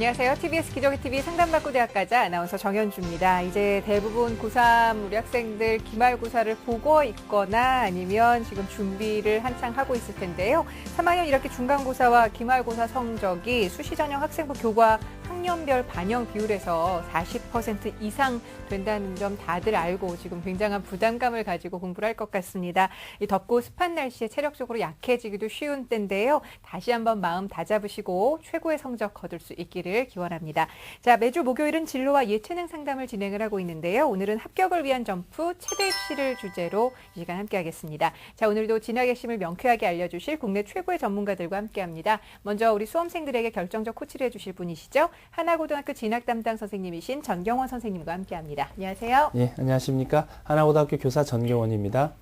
안녕하세요. TBS 기적의 TV 상담받고 대학가자 아나운서 정현주입니다. 이제 대부분 고3 우리 학생들 기말고사를 보고 있거나 아니면 지금 준비를 한창 하고 있을 텐데요. 3학년 1학기 중간고사와 기말고사 성적이 수시전형 학생부 교과 학년별 반영 비율에서 40% 이상 된다는 점 다들 알고 지금 굉장한 부담감을 가지고 공부를 할 것 같습니다. 이 덥고 습한 날씨에 체력적으로 약해지기도 쉬운 때인데요. 다시 한번 마음 다잡으시고 최고의 성적 거둘 수 있기를 기원합니다. 자, 매주 목요일은 진로와 예체능 상담을 진행을 하고 있는데요. 오늘은 합격을 위한 점프 최대 입시를 주제로 이 시간 함께하겠습니다. 자, 오늘도 진학 핵심을 명쾌하게 알려주실 국내 최고의 전문가들과 함께합니다. 먼저 우리 수험생들에게 결정적 코치를 해주실 분이시죠. 하나고등학교 진학 담당 선생님이신 전경원 선생님과 함께합니다. 안녕하세요. 예, 안녕하십니까. 하나고등학교 교사 전경원입니다.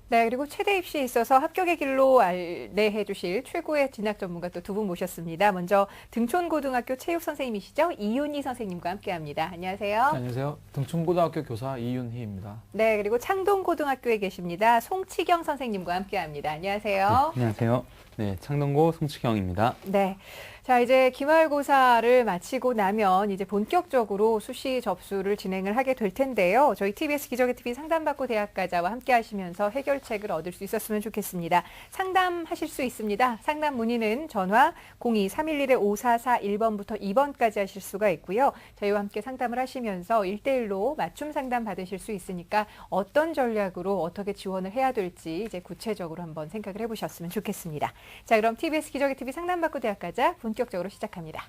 네, 그리고 최대 입시에 있어서 합격의 길로 안내해 주실 최고의 진학 전문가 또 두 분 모셨습니다. 먼저 등촌고등학교 체육 선생님이시죠. 이윤희 선생님과 함께합니다. 안녕하세요. 안녕하세요. 등촌고등학교 교사 이윤희입니다. 네, 그리고 창동고등학교에 계십니다. 송치경 선생님과 함께합니다. 안녕하세요. 네, 안녕하세요. 네, 창동고 송치경입니다. 네. 자, 이제 기말고사를 마치고 나면 이제 본격적으로 수시 접수를 진행을 하게 될 텐데요. 저희 TBS 기적의 TV 상담받고 대학가자와 함께 하시면서 해결책을 얻을 수 있었으면 좋겠습니다. 상담하실 수 있습니다. 상담 문의는 전화 02-311-5441번부터 2번까지 하실 수가 있고요. 저희와 함께 상담을 하시면서 1대1로 맞춤 상담 받으실 수 있으니까 어떤 전략으로 어떻게 지원을 해야 될지 이제 구체적으로 한번 생각을 해보셨으면 좋겠습니다. 자, 그럼 TBS 기적의 TV 상담받고 대학가자 본격적으로 시작합니다.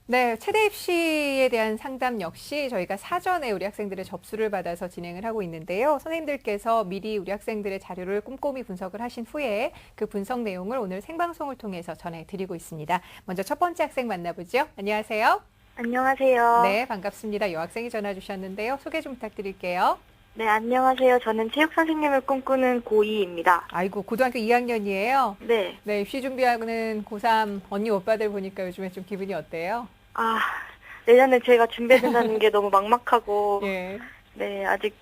네, 최대 입시에 대한 상담 역시 저희가 사전에 우리 학생들의 접수를 받아서 진행을 하고 있는데요. 선생님들께서 미리 우리 학생들의 자료를 꼼꼼히 분석을 하신 후에 그 분석 내용을 오늘 생방송을 통해서 전해드리고 있습니다. 먼저 첫 번째 학생 만나보죠. 안녕하세요. 안녕하세요. 네, 반갑습니다. 여학생이 전화 주셨는데요. 소개 좀 부탁드릴게요. 네, 안녕하세요. 저는 체육 선생님을 꿈꾸는 고2입니다. 아이고, 고등학교 2학년이에요? 네. 네, 입시 준비하는 고3 언니 오빠들 보니까 요즘에 좀 기분이 어때요? 아, 내년에 제가 준비해준다는 게 너무 막막하고, 예. 네, 아직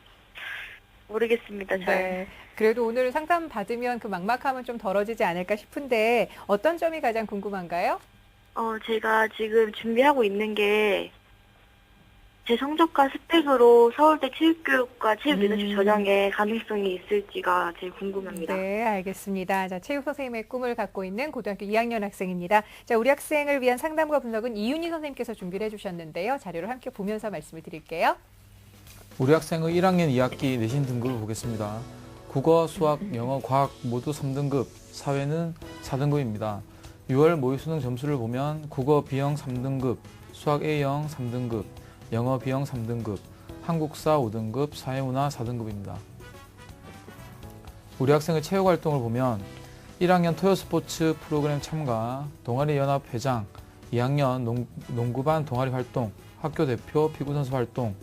모르겠습니다, 잘. 네. 그래도 오늘 상담 받으면 그 막막함은 좀 덜어지지 않을까 싶은데 어떤 점이 가장 궁금한가요? 제가 지금 준비하고 있는 게 제 성적과 스펙으로 서울대 체육교육과 체육 리더십 전형에 가능성이 있을지가 제일 궁금합니다. 네, 알겠습니다. 자, 체육 선생님의 꿈을 갖고 있는 고등학교 2학년 학생입니다. 자, 우리 학생을 위한 상담과 분석은 이윤희 선생님께서 준비를 해주셨는데요. 자료를 함께 보면서 말씀을 드릴게요. 우리 학생의 1학년 2학기 내신 등급을 보겠습니다. 국어, 수학, 영어, 과학 모두 3등급, 사회는 4등급입니다. 6월 모의수능 점수를 보면 국어 B형 3등급, 수학 A형 3등급, 영어 B형 3등급, 한국사 5등급, 사회문화 4등급입니다. 우리 학생의 체육활동을 보면 1학년 토요스포츠 프로그램 참가, 동아리연합 회장, 2학년 농구반 동아리 활동, 학교 대표 피구선수 활동,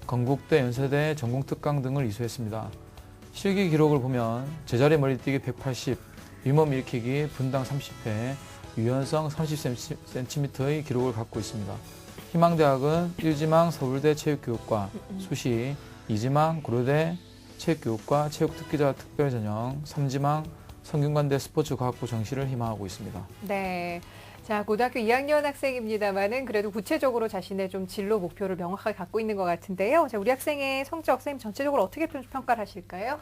건국대, 연세대 전공특강 등을 이수했습니다. 실기 기록을 보면 제자리 멀리뛰기 180, 윗몸 일으키기 분당 30회, 유연성 30cm의 기록을 갖고 있습니다. 희망대학은 1지망 서울대 체육교육과, 수시 2지망 고려대 체육교육과 체육특기자 특별전형, 3지망 성균관대 스포츠과학부 정시를 희망하고 있습니다. 네. 자, 고등학교 2학년 학생입니다만은 그래도 구체적으로 자신의 좀 진로 목표를 명확하게 갖고 있는 것 같은데요. 자, 우리 학생의 성적 선생님 전체적으로 어떻게 평가를 하실까요?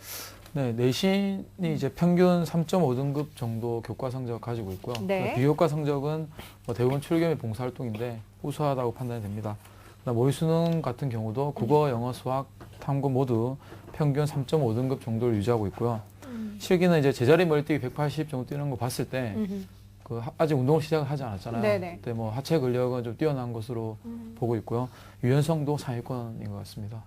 네, 내신이 이제 평균 3.5등급 정도 교과 성적을 가지고 있고요. 네. 비교과 성적은 대부분 출결 봉사활동인데 우수하다고 판단이 됩니다. 모의수능 같은 경우도 국어, 영어, 수학, 탐구 모두 평균 3.5등급 정도를 유지하고 있고요. 실기는 이제 제자리 멀뛰기 180 정도 뛰는 거 봤을 때 아직 운동을 시작을 하지 않았잖아요. 네네. 그때 하체 근력은 좀 뛰어난 것으로 보고 있고요. 유연성도 상위권인 것 같습니다.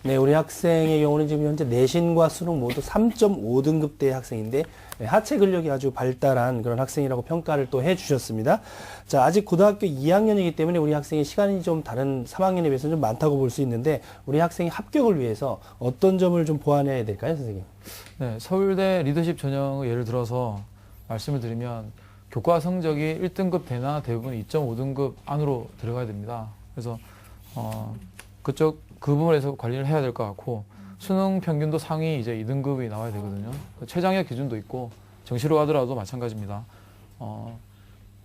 네, 우리 학생의 경우는 지금 현재 내신과 수능 모두 3.5등급대 학생인데 하체 근력이 아주 발달한 그런 학생이라고 평가를 또 해주셨습니다. 자, 아직 고등학교 2학년이기 때문에 우리 학생의 시간이 좀 다른 3학년에 비해서는 좀 많다고 볼 수 있는데 우리 학생의 합격을 위해서 어떤 점을 좀 보완해야 될까요, 선생님? 네, 서울대 리더십 전형을 예를 들어서 말씀을 드리면 교과 성적이 1등급 되나 대부분 2.5등급 안으로 들어가야 됩니다. 그래서 그 부분에서 관리를 해야 될 것 같고 수능 평균도 상위 이제 2등급이 나와야 되거든요. 최장력 기준도 있고 정시로 하더라도 마찬가지입니다.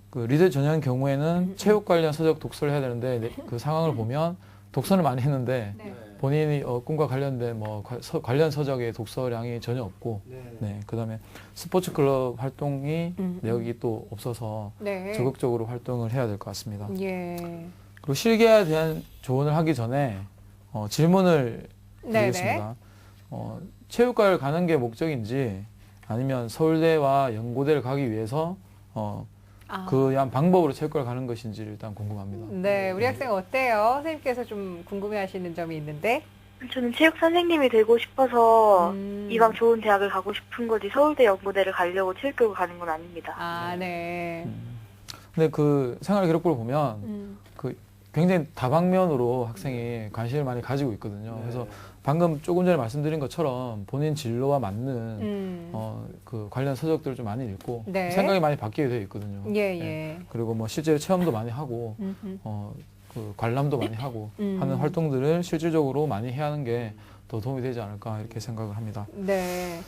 그 리더 전형 경우에는 체육 관련 서적 독서를 해야 되는데 그 상황을 보면 독서를 많이 했는데 네. 본인이 꿈과 관련된 뭐 관련 서적의 독서량이 전혀 없고, 네, 그다음에 스포츠 클럽 활동이 내역이 또 없어서 네. 적극적으로 활동을 해야 될 것 같습니다. 예. 그리고 실기에 대한 조언을 하기 전에 질문을 네네. 드리겠습니다. 체육과를 가는 게 목적인지 아니면 서울대와 연고대를 가기 위해서 그한 방법으로 체육과를 가는 것인지 일단 궁금합니다. 네, 우리 학생 어때요? 선생님께서 좀 궁금해하시는 점이 있는데. 저는 체육 선생님이 되고 싶어서 음. 이방 좋은 대학을 가고 싶은 거지 서울대 연고대를 가려고 체육교육을 가는 건 아닙니다. 아, 네. 근데 그 생활 기록부를 보면 음. 그 굉장히 다방면으로 학생이 관심을 많이 가지고 있거든요. 그래서 방금 조금 전에 말씀드린 것처럼 본인 진로와 맞는 그 관련 서적들을 좀 많이 읽고 네. 생각이 많이 바뀌게 되어 있거든요. 예, 예. 네. 그리고 뭐 실제로 체험도 많이 하고 그 관람도 많이 하고 하는 활동들을 실질적으로 많이 해야 하는 게 더 도움이 되지 않을까 이렇게 생각을 합니다. 네.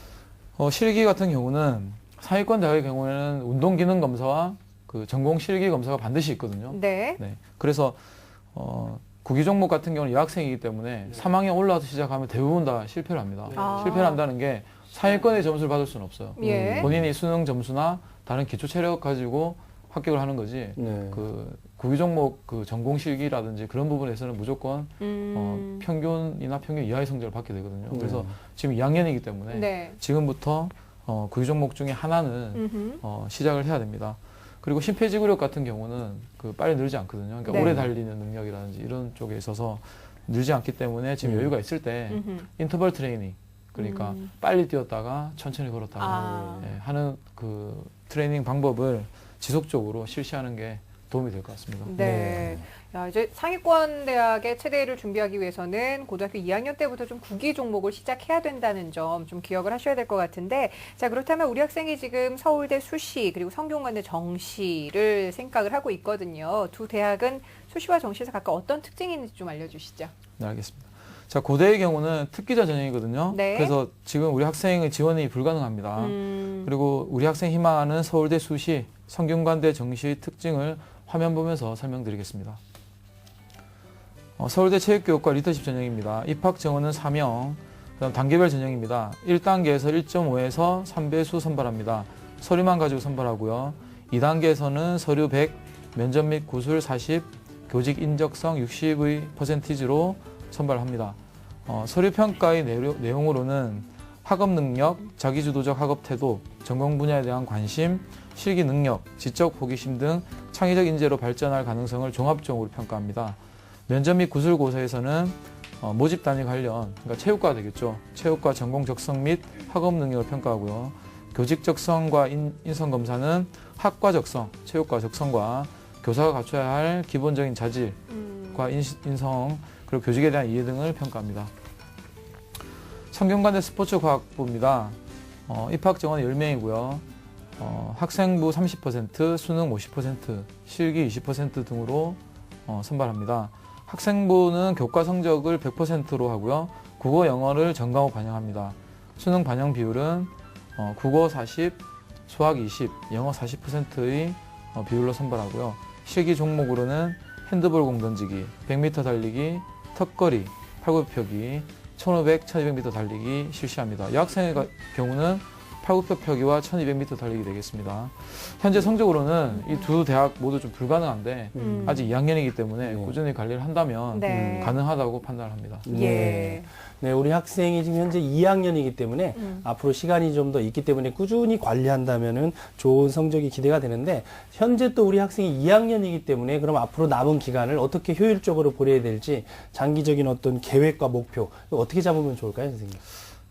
실기 같은 경우는 상위권 대학의 경우에는 운동기능 검사와 그 전공 실기 검사가 반드시 있거든요. 네. 네. 그래서 구기 종목 같은 경우는 여학생이기 때문에 3학년 올라와서 시작하면 대부분 다 실패를 합니다. 아. 실패를 한다는 게 상위권의 점수를 받을 수는 없어요. 예. 본인이 수능 점수나 다른 기초 체력 가지고 합격을 하는 거지. 네. 그 구기 종목 그 전공 실기라든지 그런 부분에서는 무조건 평균이나 평균 이하의 성적을 받게 되거든요. 그래서 지금 2학년이기 때문에 네. 지금부터 구기 종목 중에 하나는 시작을 해야 됩니다. 그리고 심폐지구력 같은 경우는 그 빨리 늘지 않거든요. 그러니까 네. 오래 달리는 능력이라든지 이런 쪽에 있어서 늘지 않기 때문에 지금 여유가 있을 때 인터벌 트레이닝, 그러니까 빨리 뛰었다가 천천히 걸었다가 하는 그 트레이닝 방법을 지속적으로 실시하는 게 도움이 될 것 같습니다. 네. 야, 이제 상위권 대학의 체대를 준비하기 위해서는 고등학교 2학년 때부터 좀 구기 종목을 시작해야 된다는 점 좀 기억을 하셔야 될 것 같은데, 자, 그렇다면 우리 학생이 지금 서울대 수시 그리고 성균관대 정시를 생각을 하고 있거든요. 두 대학은 수시와 정시에서 각각 어떤 특징이 있는지 좀 알려주시죠. 네, 알겠습니다. 자, 고대의 경우는 특기자 전형이거든요. 네. 그래서 지금 우리 학생의 지원이 불가능합니다. 그리고 우리 학생 희망하는 서울대 수시, 성균관대 정시의 특징을 화면 보면서 설명드리겠습니다. 서울대 체육교육과 리더십 전형입니다. 입학 정원은 4명, 그다음 단계별 전형입니다. 1단계에서 1.5에서 3배수 선발합니다. 서류만 가지고 선발하고요. 2단계에서는 서류 100, 면접 및 구술 40, 교직 인적성 60의 퍼센티지로 선발합니다. 서류 평가의 내용으로는 학업 능력, 자기주도적 학업 태도, 전공 분야에 대한 관심, 실기 능력, 지적 호기심 등 창의적 인재로 발전할 가능성을 종합적으로 평가합니다. 면접 및 구술고사에서는 모집 단위 관련, 그러니까 체육과가 되겠죠. 체육과 전공 적성 및 학업 능력을 평가하고요. 교직 적성과 인성 검사는 학과 적성, 체육과 적성과 교사가 갖춰야 할 기본적인 자질과 인성, 그리고 교직에 대한 이해 등을 평가합니다. 성균관대 스포츠과학부입니다. 입학 정원 10명이고요. 학생부 30%, 수능 50%, 실기 20% 등으로 선발합니다. 학생부는 교과 성적을 100%로 하고요. 국어, 영어를 전과목 반영합니다. 수능 반영 비율은 국어 40, 수학 20, 영어 40%의 비율로 선발하고요. 실기 종목으로는 핸드볼 공 던지기, 100m 달리기, 턱걸이, 팔굽혀펴기, 1500, 1200m 달리기 실시합니다. 여학생의 경우는 팔굽혀펴기와 1200m 달리기 되겠습니다. 현재 성적으로는 이 두 대학 모두 좀 불가능한데 아직 2학년이기 때문에 꾸준히 관리를 한다면 네. 가능하다고 판단을 합니다. 예. 네, 우리 학생이 지금 현재 2학년이기 때문에 앞으로 시간이 좀 더 있기 때문에 꾸준히 관리한다면은 좋은 성적이 기대가 되는데, 현재 또 우리 학생이 2학년이기 때문에 그럼 앞으로 남은 기간을 어떻게 효율적으로 보내야 될지 장기적인 어떤 계획과 목표 어떻게 잡으면 좋을까요, 선생님?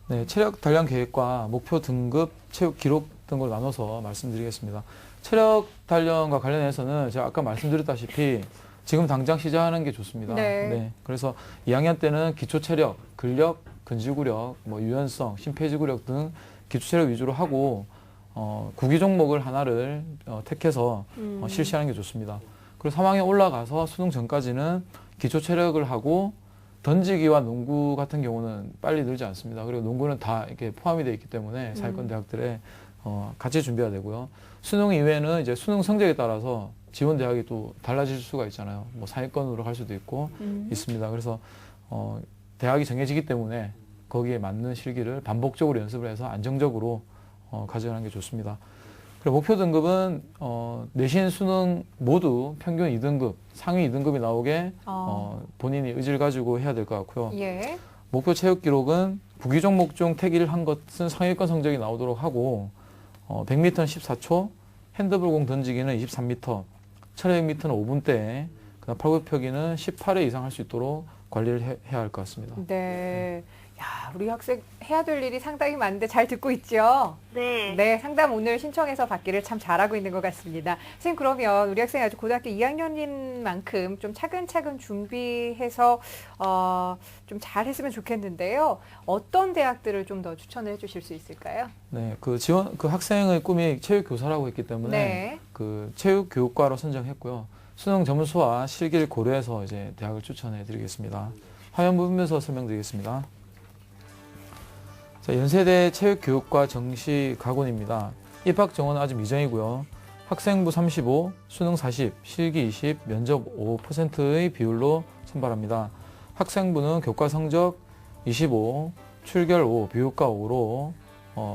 네, 체력 단련 계획과 목표 등급, 체육 기록 등을 나눠서 말씀드리겠습니다. 체력 단련과 관련해서는 제가 아까 말씀드렸다시피 지금 당장 시작하는 게 좋습니다. 네. 그래서 2학년 때는 기초 체력, 근력, 근지구력, 뭐 유연성, 심폐지구력 등 기초 체력 위주로 하고 구기 종목을 하나를 택해서 실시하는 게 좋습니다. 그리고 3학년 올라가서 수능 전까지는 기초 체력을 하고 던지기와 농구 같은 경우는 빨리 늘지 않습니다. 그리고 농구는 다 이렇게 포함이 되어 있기 때문에 상위권 대학들에 같이 준비가 되고요. 수능 이외에는 이제 수능 성적에 따라서 지원 대학이 또 달라질 수가 있잖아요. 뭐 상위권으로 갈 수도 있고 있습니다. 그래서 대학이 정해지기 때문에 거기에 맞는 실기를 반복적으로 연습을 해서 안정적으로 가져가는 게 좋습니다. 그리고 목표 등급은 내신 수능 모두 평균 2등급, 상위 2등급이 나오게 본인이 의지를 가지고 해야 될 것 같고요. 예. 목표 체육 기록은 구기 종목 중 태기를 한 것은 상위권 성적이 나오도록 하고 100m는 14초, 핸드볼공 던지기는 23m, 1500m는 5분대, 그다음 팔굽혀펴기는 18회 이상 할 수 있도록 관리를 해야 할 것 같습니다. 네. 야, 우리 학생 해야 될 일이 상당히 많은데 잘 듣고 있죠? 네. 네, 상담 오늘 신청해서 받기를 참 잘하고 있는 것 같습니다. 선생님, 그러면 우리 학생이 아주 고등학교 2학년인 만큼 좀 차근차근 준비해서 좀 잘했으면 좋겠는데요. 어떤 대학들을 좀 더 추천을 해주실 수 있을까요? 네, 그 학생의 꿈이 체육 교사라고 했기 때문에 네. 그 체육 교육과로 선정했고요. 수능 점수와 실기를 고려해서 이제 대학을 추천해 드리겠습니다. 화면 보면서 설명드리겠습니다. 자, 연세대 체육교육과 정시 가곤입니다. 입학 정원은 아직 미정이고요. 학생부 35, 수능 40, 실기 20, 면접 5%의 비율로 선발합니다. 학생부는 교과 성적 25, 출결 5, 비교과 5로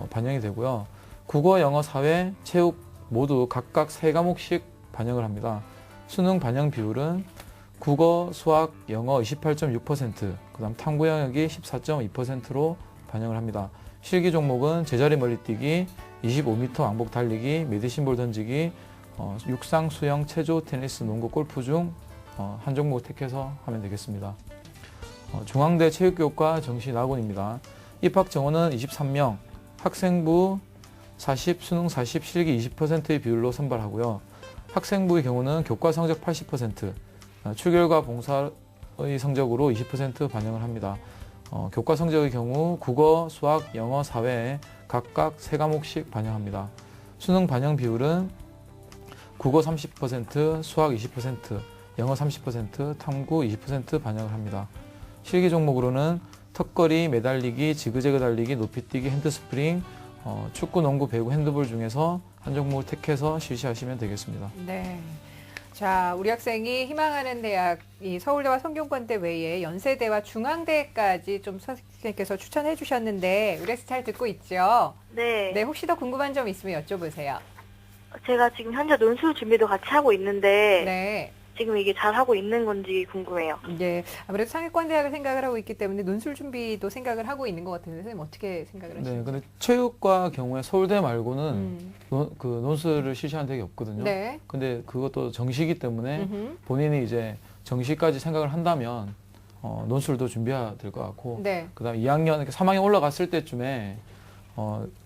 반영이 되고요. 국어, 영어, 사회, 체육 모두 각각 3과목씩 반영을 합니다. 수능 반영 비율은 국어, 수학, 영어 28.6%, 그 다음 탐구 영역이 14.2%로 반영을 합니다. 실기 종목은 제자리 멀리뛰기, 25m 왕복 달리기, 메디신볼 던지기, 육상, 수영, 체조, 테니스, 농구, 골프 중 한 종목 택해서 하면 되겠습니다. 중앙대 체육교육과 정시 낙원입니다. 입학 정원은 23명, 학생부 40, 수능 40, 실기 20%의 비율로 선발하고요. 학생부의 경우는 교과 성적 80%, 출결과 봉사의 성적으로 20% 반영을 합니다. 교과 성적의 경우 국어, 수학, 영어, 사회 각각 3과목씩 반영합니다. 수능 반영 비율은 국어 30%, 수학 20%, 영어 30%, 탐구 20% 반영을 합니다. 실기 종목으로는 턱걸이, 매달리기, 지그재그 달리기, 높이뛰기, 핸드스프링, 축구, 농구, 배구, 핸드볼 중에서 한 종목을 택해서 실시하시면 되겠습니다. 네. 자, 우리 학생이 희망하는 대학이 서울대와 성균관대 외에 연세대와 중앙대까지 좀 선생님께서 추천해 주셨는데 우리 학생 잘 듣고 있죠? 네. 네, 혹시 더 궁금한 점 있으면 여쭤보세요. 제가 지금 현재 논술 준비도 같이 하고 있는데 네. 지금 이게 잘 하고 있는 건지 궁금해요. 네, 아무래도 상위권 대학을 생각을 하고 있기 때문에 논술 준비도 생각을 하고 있는 것 같은데 선생님 어떻게 생각을 하시나요? 네, 근데 체육과 경우에 서울대 말고는 그 논술을 실시한 적이 없거든요. 네. 근데 그것도 정시이기 때문에 음흠. 본인이 이제 정시까지 생각을 한다면 논술도 준비해야 될 것 같고 네. 그다음 2학년, 3학년 올라갔을 때쯤에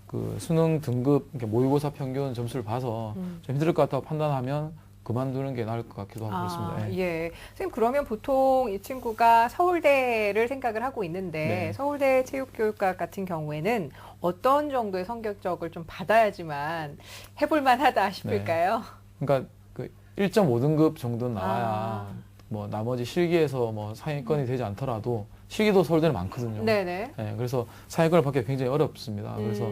그 수능 등급 이렇게 모의고사 평균 점수를 봐서 좀 힘들 것 같다고 판단하면 그만두는 게 나을 것 같기도 하고 그렇습니다. 예. 예. 선생님, 그러면 보통 이 친구가 서울대를 생각을 하고 있는데 네. 서울대 체육교육과 같은 경우에는 어떤 정도의 성격적을 좀 받아야지만 해볼 만하다 싶을까요? 그러니까 그 1.5등급 정도는 나와야 뭐 나머지 실기에서 뭐 상위권이 되지 않더라도 실기도 서울대는 많거든요. 네네. 네, 그래서 상위권을 받기가 굉장히 어렵습니다. 그래서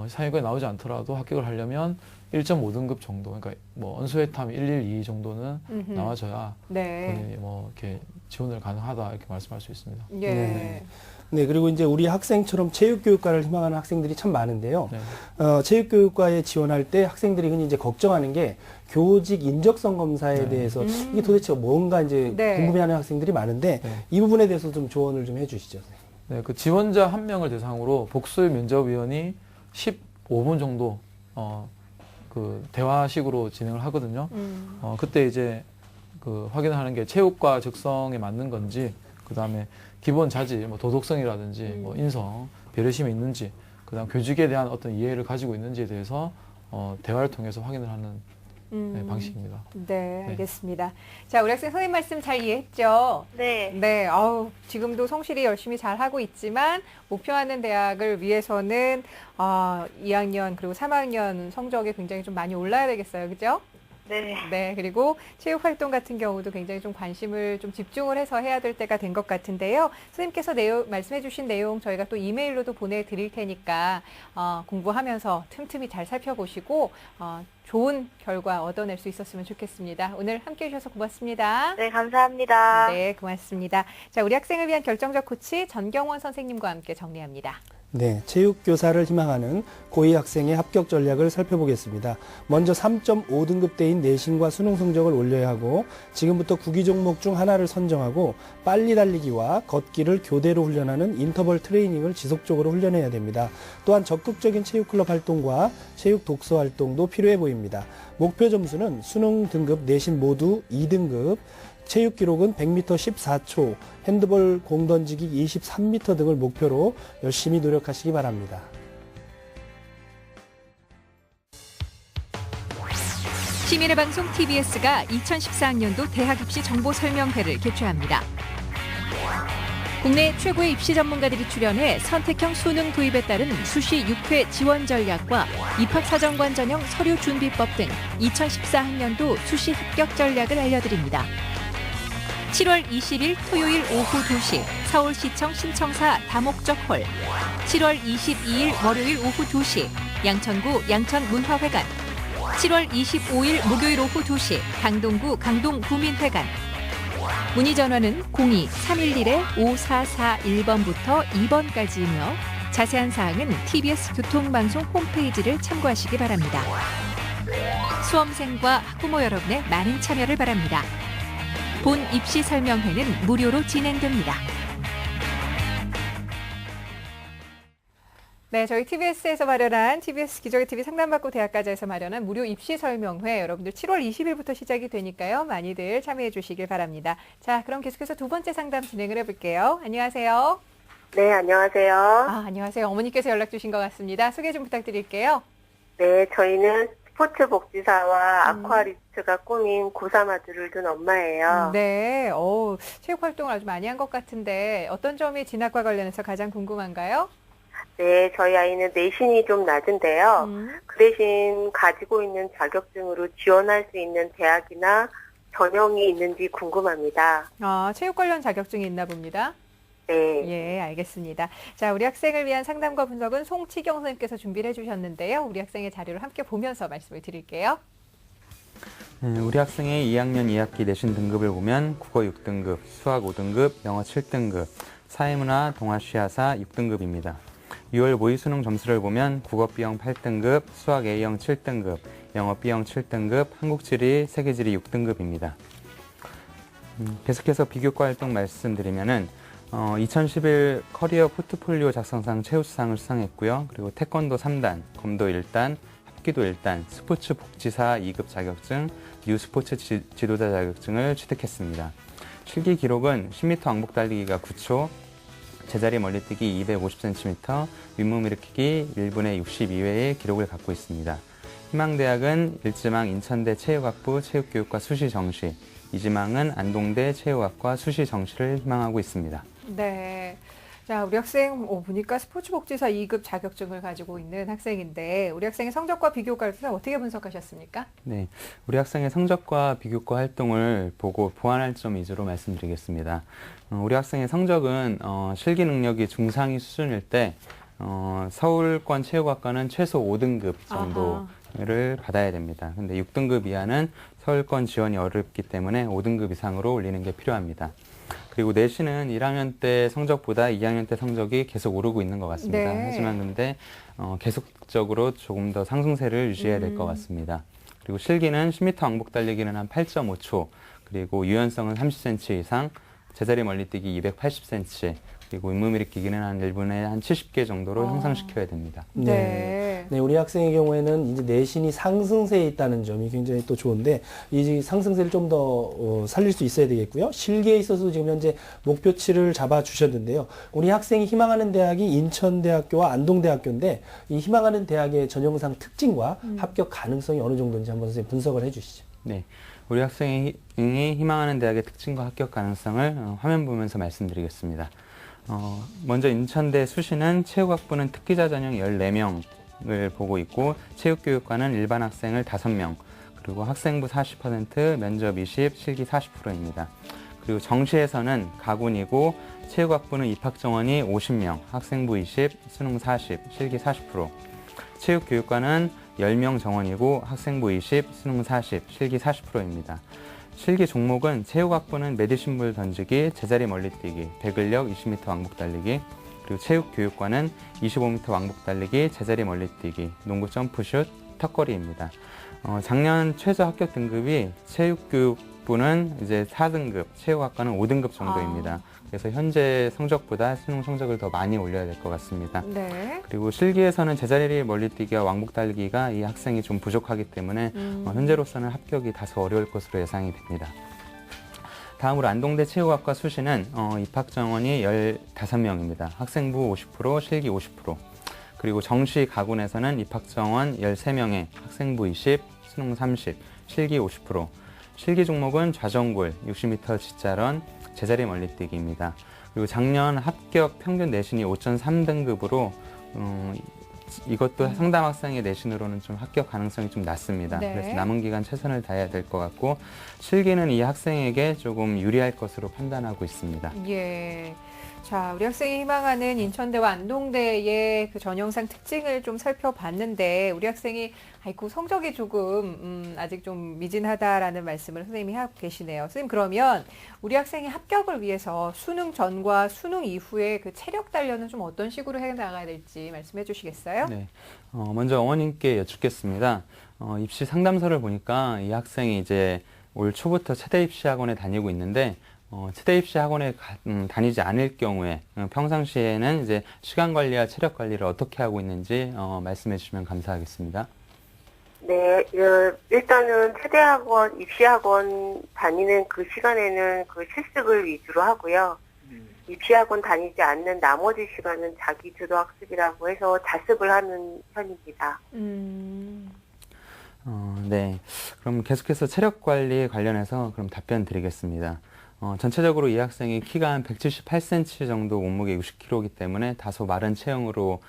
상위권에 나오지 않더라도 합격을 하려면 1.5등급 정도, 그러니까 뭐 언수회탐 112 정도는 나와줘야 네. 본인이 뭐 이렇게 지원을 가능하다 이렇게 말씀할 수 있습니다. 예. 네. 네, 그리고 이제 우리 학생처럼 체육교육과를 희망하는 학생들이 참 많은데요. 네. 체육교육과에 지원할 때 학생들이 흔히 이제 걱정하는 게 교직 인적성 검사에 네. 대해서 이게 도대체 뭔가 이제 네. 궁금해하는 학생들이 많은데 네. 이 부분에 대해서 좀 조언을 좀 해주시죠. 선생님. 네, 그 지원자 한 명을 대상으로 복수의 면접위원이 15분 정도 그 대화식으로 진행을 하거든요. 그때 이제 그 확인을 하는 게 체육과 적성에 맞는 건지, 그 다음에 기본 자질, 뭐 도덕성이라든지, 뭐 인성, 배려심이 있는지, 그 다음 교직에 대한 어떤 이해를 가지고 있는지에 대해서 대화를 통해서 확인을 하는 네, 방식입니다. 네, 알겠습니다. 자, 우리 학생 선생님 말씀 잘 이해했죠? 네. 네, 지금도 성실히 열심히 잘 하고 있지만 목표하는 대학을 위해서는 2학년 그리고 3학년 성적이 굉장히 좀 많이 올라야 되겠어요, 그죠? 네. 네, 그리고 체육 활동 같은 경우도 굉장히 좀 관심을 좀 집중을 해서 해야 될 때가 된 것 같은데요. 선생님께서 말씀해 주신 내용 저희가 또 이메일로도 보내드릴 테니까 공부하면서 틈틈이 잘 살펴보시고 좋은 결과 얻어낼 수 있었으면 좋겠습니다. 오늘 함께해 주셔서 고맙습니다. 네, 감사합니다. 네, 고맙습니다. 자, 우리 학생을 위한 결정적 코치 전경원 선생님과 함께 정리합니다. 네, 체육교사를 희망하는 고2 학생의 합격 전략을 살펴보겠습니다. 먼저 3.5등급대인 내신과 수능 성적을 올려야 하고 지금부터 구기 종목 중 하나를 선정하고 빨리 달리기와 걷기를 교대로 훈련하는 인터벌 트레이닝을 지속적으로 훈련해야 됩니다. 또한 적극적인 체육클럽 활동과 체육 독서 활동도 필요해 보입니다. 목표 점수는 수능 등급 내신 모두 2등급, 체육 기록은 100m 14초, 핸드볼 공 던지기 23m 등을 목표로 열심히 노력하시기 바랍니다. 시민의 방송 TBS가 2014학년도 대학 입시 정보 설명회를 개최합니다. 국내 최고의 입시 전문가들이 출연해 선택형 수능 도입에 따른 수시 6회 지원 전략과 입학사정관 전형 서류 준비법 등 2014학년도 수시 합격 전략을 알려드립니다. 7월 20일 토요일 오후 2시 서울시청 신청사 다목적홀, 7월 22일 월요일 오후 2시 양천구 양천문화회관, 7월 25일 목요일 오후 2시 강동구 강동구민회관. 문의 전화는 02-311-5441번부터 2번까지이며 자세한 사항은 TBS 교통방송 홈페이지를 참고하시기 바랍니다. 수험생과 학부모 여러분의 많은 참여를 바랍니다. 본 입시 설명회는 무료로 진행됩니다. 네, 저희 TBS에서 마련한 TBS 기적의 TV 상담받고 대학가자에서 마련한 무료 입시 설명회 여러분들 7월 20일부터 시작이 되니까요. 많이들 참여해 주시길 바랍니다. 자, 그럼 계속해서 두 번째 상담 진행을 해볼게요. 안녕하세요. 네, 안녕하세요. 안녕하세요. 어머니께서 연락 주신 것 같습니다. 소개 좀 부탁드릴게요. 네, 저희는 스포츠 복지사와 아쿠아리스트가 꾸민 고3 아들을 둔 엄마예요. 네, 체육 활동을 아주 많이 한 것 같은데 어떤 점이 진학과 관련해서 가장 궁금한가요? 네, 저희 아이는 내신이 좀 낮은데요. 그 대신 가지고 있는 자격증으로 지원할 수 있는 대학이나 전형이 있는지 궁금합니다. 체육 관련 자격증이 있나 봅니다. 네. 예, 알겠습니다. 자, 우리 학생을 위한 상담과 분석은 송치경 선생님께서 준비를 해주셨는데요. 우리 학생의 자료를 함께 보면서 말씀을 드릴게요. 우리 학생의 2학년 2학기 내신 등급을 보면 국어 6등급, 수학 5등급, 영어 7등급, 사회문화, 동아 시야사 6등급입니다. 6월 모의 수능 점수를 보면 국어 B형 8등급, 수학 A형 7등급, 영어 B형 7등급, 한국지리, 세계지리 6등급입니다. 계속해서 비교과 활동 말씀드리면은 2011 커리어 포트폴리오 작성상 최우수상을 수상했고요. 그리고 태권도 3단, 검도 1단, 합기도 1단, 스포츠 복지사 2급 자격증, 뉴스포츠 지도자 자격증을 취득했습니다. 실기 기록은 10m 왕복 달리기가 9초, 제자리 멀리뛰기 250cm, 윗몸 일으키기 1분에 62회의 기록을 갖고 있습니다. 희망대학은 일지망 인천대 체육학부 체육교육과 수시정시, 이지망은 안동대 체육학과 수시정시를 희망하고 있습니다. 네. 자, 우리 학생 보니까 스포츠복지사 2급 자격증을 가지고 있는 학생인데 우리 학생의 성적과 비교과를 어떻게 분석하셨습니까? 네, 우리 학생의 성적과 비교과 활동을 보고 보완할 점 위주로 말씀드리겠습니다. 우리 학생의 성적은 실기 능력이 중상위 수준일 때 서울권 체육학과는 최소 5등급 정도를 받아야 됩니다. 근데 6등급 이하는 서울권 지원이 어렵기 때문에 5등급 이상으로 올리는 게 필요합니다. 그리고 내신은 1학년 때 성적보다 2학년 때 성적이 계속 오르고 있는 것 같습니다. 네. 하지만 근데 계속적으로 조금 더 상승세를 유지해야 될 것 같습니다. 그리고 실기는 10m 왕복 달리기는 한 8.5초, 그리고 유연성은 30cm 이상, 제자리 멀리뛰기 280cm, 그리고 윗몸 일으키기는 한 1분에 한 70개 정도로 형성시켜야 됩니다. 네. 네, 우리 학생의 경우에는 이제 내신이 상승세에 있다는 점이 굉장히 또 좋은데 이 상승세를 좀 더 살릴 수 있어야 되겠고요. 실기에 있어서 지금 현재 목표치를 잡아 주셨는데요. 우리 학생이 희망하는 대학이 인천대학교와 안동대학교인데 이 희망하는 대학의 전형상 특징과 합격 가능성이 어느 정도인지 한번 선생님 분석을 해 주시죠. 네. 우리 학생이 희망하는 대학의 특징과 합격 가능성을 화면 보면서 말씀드리겠습니다. 먼저 인천대 수시는 체육학부는 특기자 전형 14명을 보고 있고 체육교육과는 일반 학생을 5명, 그리고 학생부 40%, 면접 20, 실기 40%입니다. 그리고 정시에서는 가군이고 체육학부는 입학정원이 50명, 학생부 20, 수능 40, 실기 40%. 체육교육과는 10명 정원이고 학생부 20, 수능 40, 실기 40%입니다. 실기 종목은 체육학부는 메디신볼 던지기, 제자리 멀리뛰기, 배근력 20m 왕복 달리기, 그리고 체육교육과는 25m 왕복 달리기, 제자리 멀리뛰기, 농구 점프슛, 턱걸이입니다. 작년 최저 합격 등급이 체육교육부는 이제 4등급, 체육학과는 5등급 정도입니다. 그래서 현재 성적보다 수능 성적을 더 많이 올려야 될 것 같습니다. 네. 그리고 실기에서는 제자리 멀리뛰기와 왕복 달리기가 이 학생이 좀 부족하기 때문에 현재로서는 합격이 다소 어려울 것으로 예상이 됩니다. 다음으로 안동대 체육학과 수시는 입학 정원이 15명입니다. 학생부 50%, 실기 50%. 그리고 정시 가군에서는 입학 정원 13명에 학생부 20, 수능 30, 실기 50%. 실기 종목은 좌정굴, 60m 지자런, 제자리 멀리뛰기입니다. 그리고 작년 합격 평균 내신이 5.3등급으로 이것도 상담 학생의 내신으로는 좀 합격 가능성이 좀 낮습니다. 네. 그래서 남은 기간 최선을 다해야 될 것 같고 실기는 이 학생에게 조금 유리할 것으로 판단하고 있습니다. 예. 자, 우리 학생이 희망하는 인천대와 안동대의 그 전형상 특징을 좀 살펴봤는데 우리 학생이 아이고 성적이 조금 아직 좀 미진하다라는 말씀을 선생님이 하고 계시네요. 선생님 그러면 우리 학생의 합격을 위해서 수능 전과 수능 이후에 그 체력 단련은 좀 어떤 식으로 해 나가야 될지 말씀해 주시겠어요? 네. 먼저 어머님께 여쭙겠습니다. 입시 상담서를 보니까 이 학생이 이제 올 초부터 체대 입시 학원에 다니고 있는데 체대 입시 학원에 다니지 않을 경우에 평상시에는 이제 시간 관리와 체력 관리를 어떻게 하고 있는지 말씀해 주시면 감사하겠습니다. 네, 일단은 체대학원, 입시학원 다니는 그 시간에는 그 실습을 위주로 하고요. 입시학원 다니지 않는 나머지 시간은 자기 주도 학습이라고 해서 자습을 하는 편입니다. 네. 그럼 계속해서 체력 관리에 관련해서 그럼 답변 드리겠습니다. 전체적으로 이 학생이 키가 한 178cm 정도, 몸무게 60kg이기 때문에 다소 마른 체형으로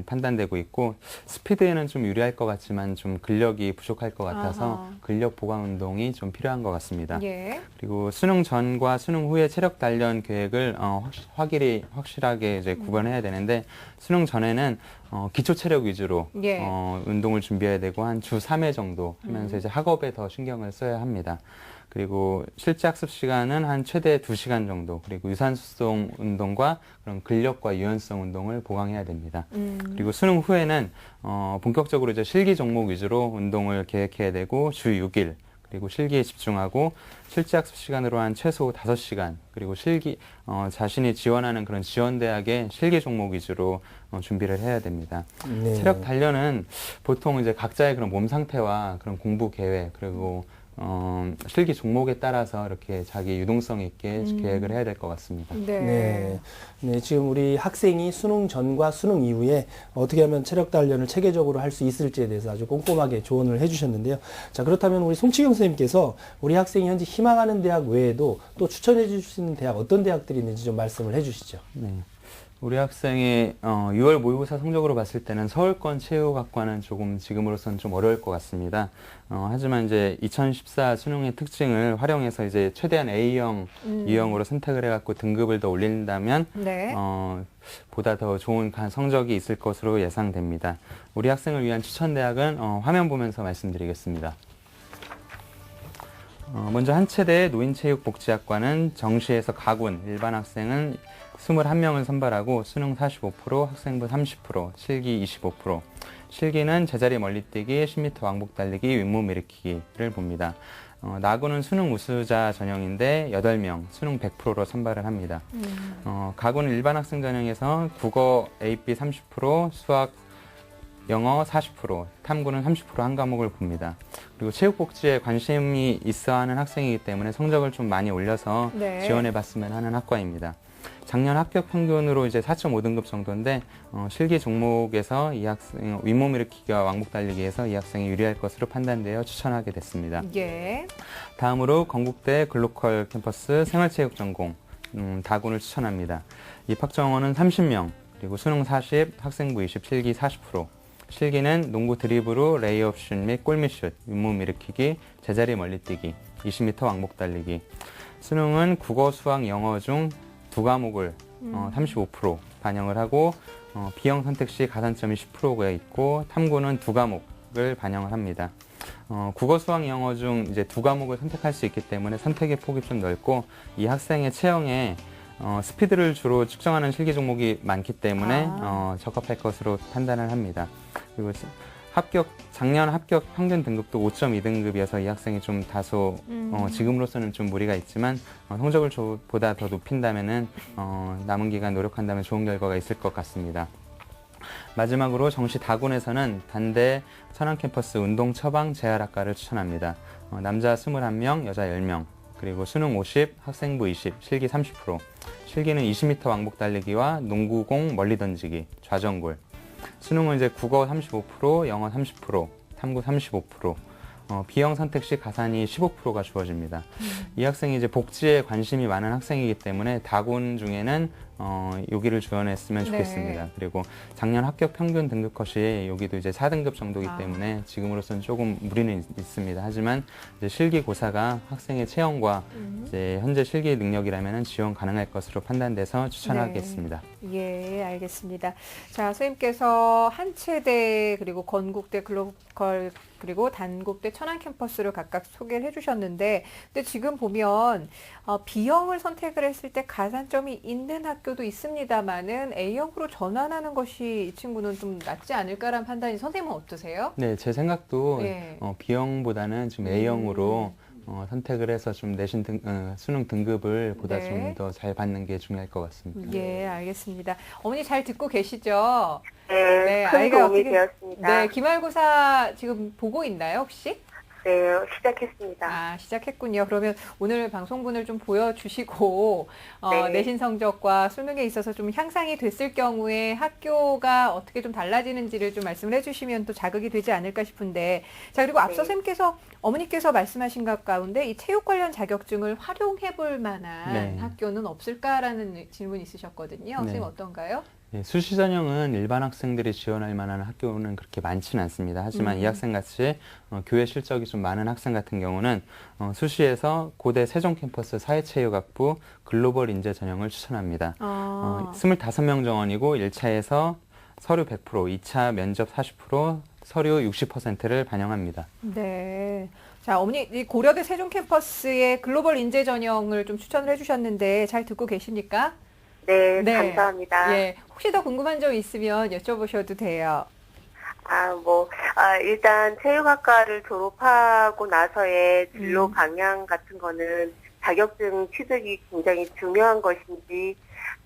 판단되고 있고 스피드에는 좀 유리할 것 같지만 좀 근력이 부족할 것 같아서 근력 보강 운동이 좀 필요한 것 같습니다. 예. 그리고 수능 전과 수능 후에 체력 단련 계획을 확실하게 이제 구분해야 되는데 수능 전에는 기초 체력 위주로 예. 운동을 준비해야 되고 한 주 3회 정도 하면서 이제 학업에 더 신경을 써야 합니다. 그리고 실제 학습 시간은 한 최대 2시간 정도, 그리고 유산소성 운동과 그런 근력과 유연성 운동을 보강해야 됩니다. 그리고 수능 후에는 본격적으로 이제 실기 종목 위주로 운동을 계획해야 되고 주 6일, 그리고 실기에 집중하고 실제 학습 시간으로 한 최소 5시간, 그리고 실기 자신이 지원하는 그런 지원대학의 실기 종목 위주로 준비를 해야 됩니다. 네. 체력 단련은 보통 이제 각자의 그런 몸 상태와 그런 공부 계획, 그리고 실기 종목에 따라서 이렇게 자기 유동성 있게 계획을 해야 될 것 같습니다. 네. 네. 네, 지금 우리 학생이 수능 전과 수능 이후에 어떻게 하면 체력 단련을 체계적으로 할 수 있을지에 대해서 아주 꼼꼼하게 조언을 해주셨는데요. 자, 그렇다면 우리 송치경 선생님께서 우리 학생이 현재 희망하는 대학 외에도 또 추천해 주실 수 있는 대학 어떤 대학들이 있는지 좀 말씀을 해주시죠. 네. 우리 학생이 6월 모의고사 성적으로 봤을 때는 서울권 체육학과는 조금 지금으로서는 좀 어려울 것 같습니다. 하지만 이제 2014 수능의 특징을 활용해서 이제 최대한 A형, E형으로 선택을 해갖고 등급을 더 올린다면 네. 보다 더 좋은 성적이 있을 것으로 예상됩니다. 우리 학생을 위한 추천 대학은 화면 보면서 말씀드리겠습니다. 먼저 한체대 노인체육복지학과는 정시에서 가군, 일반 학생은 21명을 선발하고 수능 45%, 학생부 30%, 실기 25%. 실기는 제자리 멀리뛰기, 10m 왕복 달리기, 윗몸 일으키기를 봅니다. 나군은 수능 우수자 전형인데 8명, 수능 100%로 선발을 합니다. 가군 일반 학생 전형에서 국어 AP 30%, 수학 영어 40%, 탐구는 30% 한 과목을 봅니다. 그리고 체육복지에 관심이 있어 하는 학생이기 때문에 성적을 좀 많이 올려서 네. 지원해봤으면 하는 학과입니다. 작년 합격 평균으로 이제 4.5등급 정도인데 실기 종목에서 이 학생 윗몸 일으키기와 왕복 달리기에서 이 학생이 유리할 것으로 판단되어 추천하게 됐습니다. 예. 다음으로 건국대 글로컬 캠퍼스 생활체육 전공 다군을 추천합니다. 입학 정원은 30명, 그리고 수능 40, 학생부 20, 실기 40%. 실기는 농구 드리블로 레이업 슛 및 골밑 슛, 윗몸 일으키기, 제자리 멀리뛰기, 20m 왕복 달리기. 수능은 국어, 수학, 영어 중 두 과목을 35% 반영을 하고 B형 선택 시 가산점이 10%가 있고 탐구는 두 과목을 반영을 합니다. 국어, 수학, 영어 중 이제 두 과목을 선택할 수 있기 때문에 선택의 폭이 좀 넓고 이 학생의 체형에 스피드를 주로 측정하는 실기 종목이 많기 때문에 적합할 것으로 판단을 합니다. 그리고 작년 합격 평균 등급도 5.2등급이어서 이 학생이 좀 다소 지금으로서는 좀 무리가 있지만 성적을 보다 더 높인다면은 남은 기간 노력한다면 좋은 결과가 있을 것 같습니다. 마지막으로 정시 다군에서는 단대 천안캠퍼스 운동 처방 재활학과를 추천합니다. 남자 21명, 여자 10명, 그리고 수능 50, 학생부 20, 실기 30%. 실기는 20m 왕복 달리기와 농구공 멀리 던지기, 좌전골. 수능은 이제 국어 35%, 영어 30%, 탐구 35%. B형 선택 시 가산이 15%가 주어집니다. 이 학생이 이제 복지에 관심이 많은 학생이기 때문에 다군 중에는 여기를 지원했으면 좋겠습니다. 네. 그리고 작년 합격 평균 등급 컷이 여기도 이제 4등급 정도이기 때문에 지금으로서는 조금 무리는 있습니다. 하지만 이제 실기고사가 학생의 체형과 이제 현재 실기 능력이라면 지원 가능할 것으로 판단돼서 추천하겠습니다. 예, 알겠습니다. 자, 선생님께서 한체대 그리고 건국대 글로컬 그리고 단국대 천안캠퍼스를 각각 소개를 해주셨는데, 근데 지금 보면 B형을 선택을 했을 때 가산점이 있는 학교도 있습니다만은 A형으로 전환하는 것이 이 친구는 좀 낫지 않을까라는 판단이 선생님은 어떠세요? 네, 제 생각도 네. B형보다는 지금 A형으로 선택을 해서 좀 수능 등급을 보다 네. 좀 더 잘 받는 게 중요할 것 같습니다. 예, 알겠습니다. 어머니 잘 듣고 계시죠? 네, 큰 도움이 되었습니다. 네, 기말고사 지금 보고 있나요, 혹시? 네, 시작했습니다. 아, 시작했군요. 그러면 오늘 방송분을 좀 보여주시고, 네. 내신 성적과 수능에 있어서 좀 향상이 됐을 경우에 학교가 어떻게 좀 달라지는지를 좀 말씀을 해주시면 또 자극이 되지 않을까 싶은데, 자, 그리고 앞서 네. 쌤께서, 어머니께서 말씀하신 것 가운데 이 체육 관련 자격증을 활용해 볼 만한 네. 학교는 없을까라는 질문이 있으셨거든요. 선생님 어떤가요? 네, 수시 전형은 일반 학생들이 지원할 만한 학교는 그렇게 많지는 않습니다. 하지만 이 학생같이 교회 실적이 좀 많은 학생 같은 경우는 수시에서 고대 세종캠퍼스 사회체육학부 글로벌 인재 전형을 추천합니다. 25명 정원이고 1차에서 서류 100%, 2차 면접 40%, 서류 60%를 반영합니다. 네. 자, 어머니, 이 고려대 세종캠퍼스의 글로벌 인재 전형을 좀 추천을 해주셨는데 잘 듣고 계십니까? 네, 네. 감사합니다. 예. 혹시 더 궁금한 점 있으면 여쭤보셔도 돼요. 일단 체육학과를 졸업하고 나서의 진로 방향 같은 거는 자격증 취득이 굉장히 중요한 것인지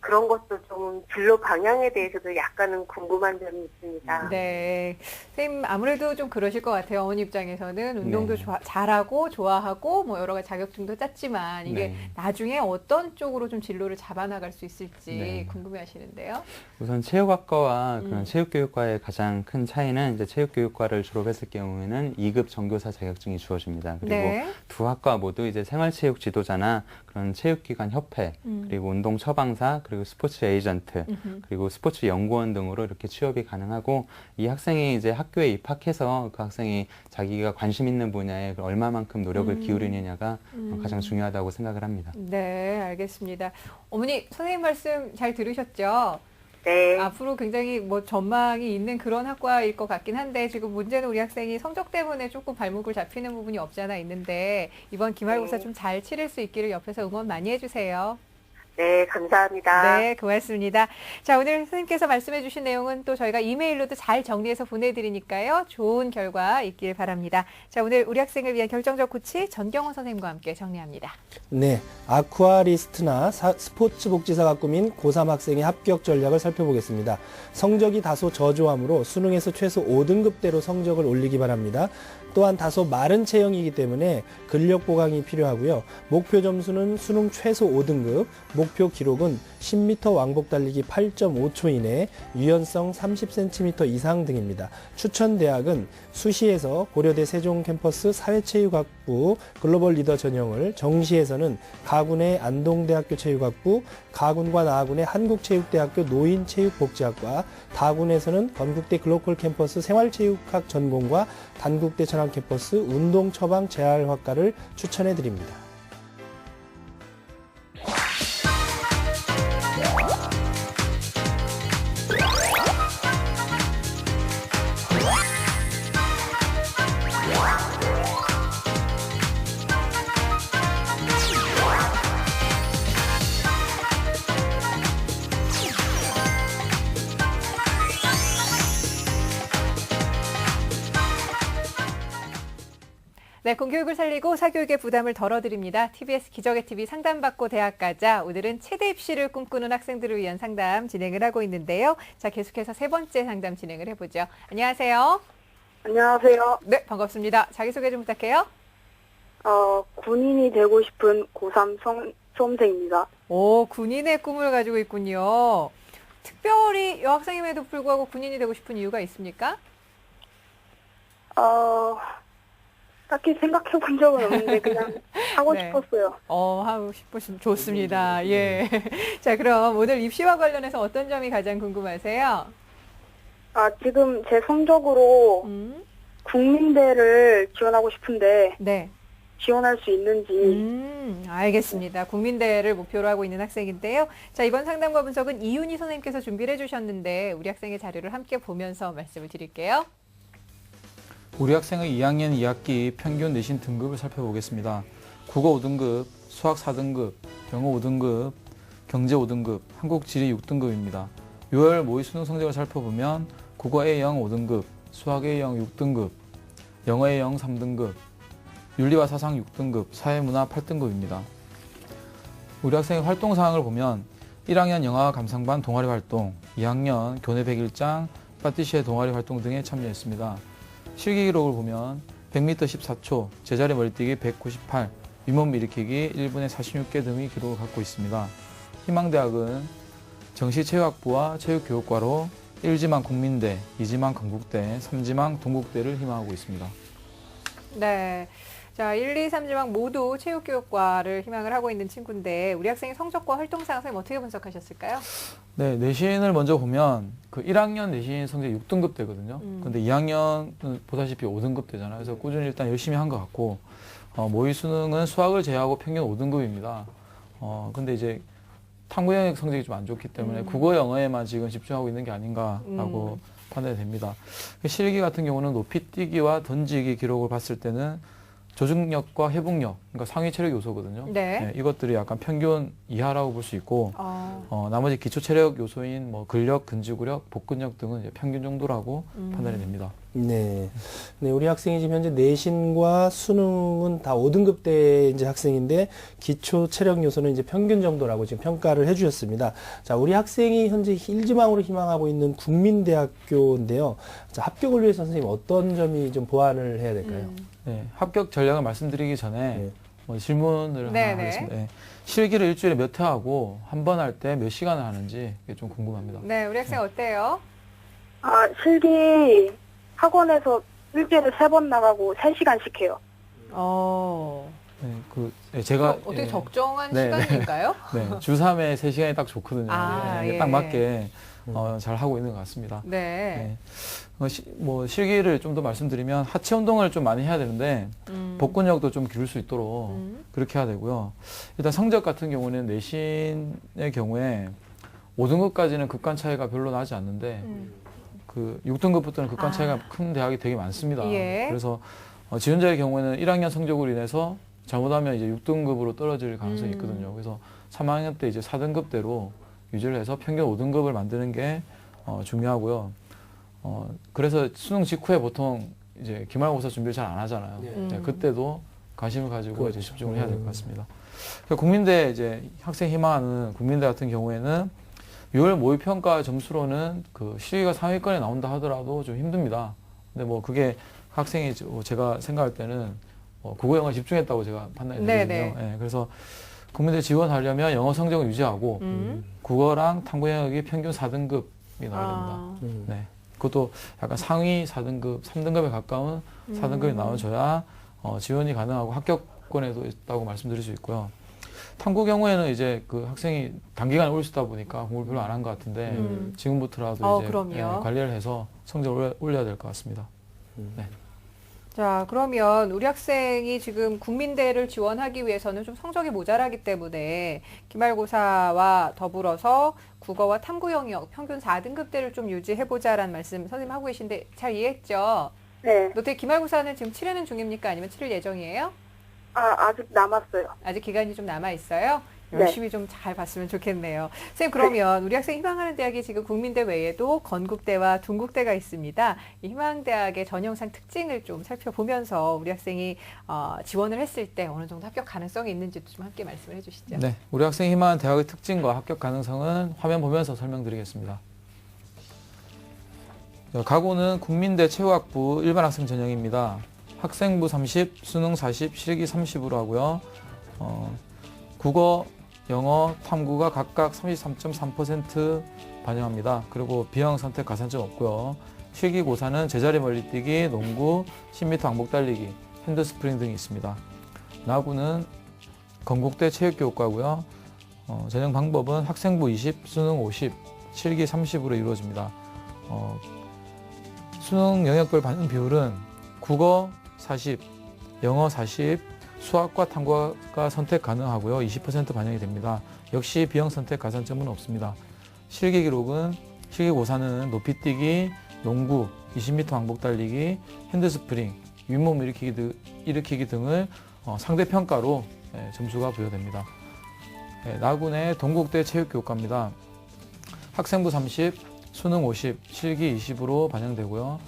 그런 것도 좀 진로 방향에 대해서도 약간은 궁금한 점이 있습니다. 네. 선생님, 아무래도 좀 그러실 것 같아요. 어머니 입장에서는 운동도 네. 잘하고, 좋아하고, 뭐 여러 가지 자격증도 땄지만, 이게 네. 나중에 어떤 쪽으로 좀 진로를 잡아나갈 수 있을지 네. 궁금해 하시는데요. 우선 체육학과와 그런 체육교육과의 가장 큰 차이는 이제 체육교육과를 졸업했을 경우에는 2급 정교사 자격증이 주어집니다. 그리고 네. 두 학과 모두 이제 생활체육 지도자나 그런 체육기관 협회, 그리고 운동 처방사, 그리고 스포츠 에이전트, 그리고 스포츠 연구원 등으로 이렇게 취업이 가능하고 이 학생이 이제 학교에 입학해서 그 학생이 자기가 관심 있는 분야에 얼마만큼 노력을 기울이느냐가 가장 중요하다고 생각을 합니다. 네, 알겠습니다. 어머니, 선생님 말씀 잘 들으셨죠? 네. 앞으로 굉장히 뭐 전망이 있는 그런 학과일 것 같긴 한데 지금 문제는 우리 학생이 성적 때문에 조금 발목을 잡히는 부분이 없지 않아 있는데 이번 기말고사 네. 좀 잘 치를 수 있기를 옆에서 응원 많이 해주세요. 네, 감사합니다. 네, 고맙습니다. 자, 오늘 선생님께서 말씀해 주신 내용은 또 저희가 이메일로도 잘 정리해서 보내드리니까요. 좋은 결과 있길 바랍니다. 자, 오늘 우리 학생을 위한 결정적 코치 전경원 선생님과 함께 정리합니다. 네, 아쿠아리스트나 스포츠 복지사가 꾸민 고3 학생의 합격 전략을 살펴보겠습니다. 성적이 다소 저조하므로 수능에서 최소 5등급대로 성적을 올리기 바랍니다. 또한 다소 마른 체형이기 때문에 근력 보강이 필요하고요. 목표 점수는 수능 최소 5등급, 목표 기록은 10m 왕복 달리기 8.5초 이내, 유연성 30cm 이상 등입니다. 추천 대학은 수시에서 고려대 세종 캠퍼스 사회체육학부 글로벌 리더 전형을, 정시에서는 가군의 안동대학교 체육학부, 가군과 나군의 한국체육대학교 노인체육복지학과, 다군에서는 건국대 글로컬 캠퍼스 생활체육학 전공과 단국대 천안 캠퍼스 운동처방재활학과를 추천해 드립니다. 네, 공교육을 살리고 사교육의 부담을 덜어드립니다. TBS 기적의 TV 상담받고 대학 가자. 오늘은 체대 입시를 꿈꾸는 학생들을 위한 상담 진행을 하고 있는데요. 자, 계속해서 세 번째 상담 진행을 해보죠. 안녕하세요. 안녕하세요. 네, 반갑습니다. 자기소개 좀 부탁해요. 군인이 되고 싶은 고3 수험생입니다. 오, 군인의 꿈을 가지고 있군요. 특별히 여학생임에도 불구하고 군인이 되고 싶은 이유가 있습니까? 딱히 생각해 본 적은 없는데 그냥 하고 네. 싶었어요. 하고 싶으시면 좋습니다. 예. 자, 그럼 오늘 입시와 관련해서 어떤 점이 가장 궁금하세요? 지금 제 성적으로 국민대를 지원하고 싶은데 네. 지원할 수 있는지. 알겠습니다. 국민대를 목표로 하고 있는 학생인데요. 자, 이번 상담과 분석은 이윤희 선생님께서 준비를 해주셨는데 우리 학생의 자료를 함께 보면서 말씀을 드릴게요. 우리 학생의 2학년 2학기 평균 내신 등급을 살펴보겠습니다. 국어 5등급, 수학 4등급, 영어 5등급, 경제 5등급, 한국 지리 6등급입니다. 6월 모의 수능 성적을 살펴보면 국어 A형 5등급, 수학 A형 6등급, 영어 A형 3등급, 윤리와 사상 6등급, 사회문화 8등급입니다. 우리 학생의 활동 사항을 보면 1학년 영화 감상반 동아리 활동, 2학년 교내 100일장, 파티시에 동아리 활동 등에 참여했습니다. 실기 기록을 보면 100m 14초, 제자리 머리뛰기 198, 윗몸 일으키기 1분에 46개 등의 기록을 갖고 있습니다. 희망대학은 정시체육학부와 체육교육과로 1지망 국민대, 2지망 건국대, 3지망 동국대를 희망하고 있습니다. 네. 자, 1, 2, 3지망 모두 체육교육과를 희망을 하고 있는 친구인데 우리 학생의 성적과 활동사항 선생님 어떻게 분석하셨을까요? 네, 내신을 먼저 보면 그 1학년 내신 성적이 6등급 되거든요. 근데 2학년은 보다시피 5등급 되잖아요. 그래서 꾸준히 일단 열심히 한 것 같고, 모의 수능은 수학을 제외하고 평균 5등급입니다. 근데 이제 탐구 영역 성적이 좀 안 좋기 때문에 국어 영어에만 지금 집중하고 있는 게 아닌가라고 판단이 됩니다. 실기 같은 경우는 높이 뛰기와 던지기 기록을 봤을 때는 조직력과 회복력, 그러니까 상위 체력 요소거든요. 네. 네, 이것들이 약간 평균 이하라고 볼 수 있고, 나머지 기초 체력 요소인 뭐 근력, 근지구력, 복근력 등은 이제 평균 정도라고 판단이 됩니다. 네. 네, 우리 학생이 지금 현재 내신과 수능은 다 5등급대 이제 학생인데 기초 체력 요소는 이제 평균 정도라고 지금 평가를 해 주셨습니다. 자, 우리 학생이 현재 1지망으로 희망하고 있는 국민대학교인데요. 자, 합격을 위해서 선생님 어떤 점이 좀 보완을 해야 될까요? 네, 합격 전략을 말씀드리기 전에 네. 뭐 질문을 하나 하겠습니다. 네. 실기를 일주일에 몇 회 하고 한 번 할 때 몇 시간을 하는지 그게 좀 궁금합니다. 네, 우리 학생 어때요? 실기 학원에서 일주일에 3번 나가고 3시간씩 해요. 네, 제가 어떻게 예, 적정한 네, 시간일까요? 네, 주 3회 3시간이 딱 좋거든요. 예. 딱 맞게 잘 하고 있는 것 같습니다. 네. 뭐 실기를 좀 더 말씀드리면 하체 운동을 좀 많이 해야 되는데 복근력도 좀 기를 수 있도록 그렇게 해야 되고요. 일단 성적 같은 경우는 내신의 경우에 5등급까지는 급간 차이가 별로 나지 않는데 그 6등급부터는 급간 차이가 큰 대학이 되게 많습니다. 예. 그래서 지원자의 경우에는 1학년 성적으로 인해서 잘못하면 이제 6등급으로 떨어질 가능성이 있거든요. 그래서 3학년 때 이제 4등급대로 유지를 해서 평균 5등급을 만드는 게 중요하고요. 그래서 수능 직후에 보통 이제 기말고사 준비를 잘 안 하잖아요. 네, 그때도 관심을 가지고 이제 집중을 해야 될 것 같습니다. 국민대 이제 학생 희망하는 국민대 같은 경우에는 6월 모의평가 점수로는 그 실기가 상위권에 나온다 하더라도 좀 힘듭니다. 근데 뭐 그게 학생이 제가 생각할 때는 국어 영어에 집중했다고 제가 판단이 되거든요. 네, 그래서 국민대 지원하려면 영어 성적을 유지하고 국어랑 탐구 영역이 평균 4등급이 나와야 됩니다. 네. 그것도 약간 상위 4등급, 3등급에 가까운 4등급이 나와줘야 지원이 가능하고 합격권에도 있다고 말씀드릴 수 있고요. 탐구 경우에는 이제 그 학생이 단기간에 올 수 있다 보니까 공부를 별로 안 한 것 같은데 지금부터라도 이제 그럼요. 관리를 해서 성적을 올려야 될 것 같습니다. 네. 자, 그러면 우리 학생이 지금 국민대를 지원하기 위해서는 좀 성적이 모자라기 때문에 기말고사와 더불어서 국어와 탐구 영역 평균 4등급대를 좀 유지해보자라는 말씀 선생님 하고 계신데 잘 이해했죠? 네. 어떻게 기말고사는 지금 치르는 중입니까? 아니면 치를 예정이에요? 아직 남았어요. 아직 기간이 좀 남아있어요? 네. 열심히 좀 잘 봤으면 좋겠네요. 선생님, 그러면 우리 학생 희망하는 대학이 지금 국민대 외에도 건국대와 둥국대가 있습니다. 이 희망대학의 전형상 특징을 좀 살펴보면서 우리 학생이 지원을 했을 때 어느 정도 합격 가능성이 있는지도 좀 함께 말씀을 해주시죠. 네, 우리 학생이 희망하는 대학의 특징과 합격 가능성은 화면 보면서 설명드리겠습니다. 가고는 국민대 체육학부 일반 학생 전형입니다. 학생부 30, 수능 40, 실기 30으로 하고요. 국어, 영어, 탐구가 각각 33.3% 반영합니다. 그리고 비형 선택 가산점 없고요. 실기고사는 제자리 멀리뛰기, 농구, 10m 왕복 달리기, 핸드스프링 등이 있습니다. 나구는 건국대 체육교육과고요. 전형 방법은 학생부 20, 수능 50, 실기 30으로 이루어집니다. 수능 영역별 반영 비율은 국어 40, 영어 40, 수학과 탐구가 선택 가능하고요. 20% 반영이 됩니다. 역시 비형 선택 가산점은 없습니다. 실기 기록은 실기고사는 높이뛰기, 농구, 20m 왕복 달리기, 핸드스프링, 윗몸 일으키기 등을 상대평가로 점수가 부여됩니다. 나군의 동국대 체육교육과입니다. 학생부 30, 수능 50, 실기 20으로 반영되고요.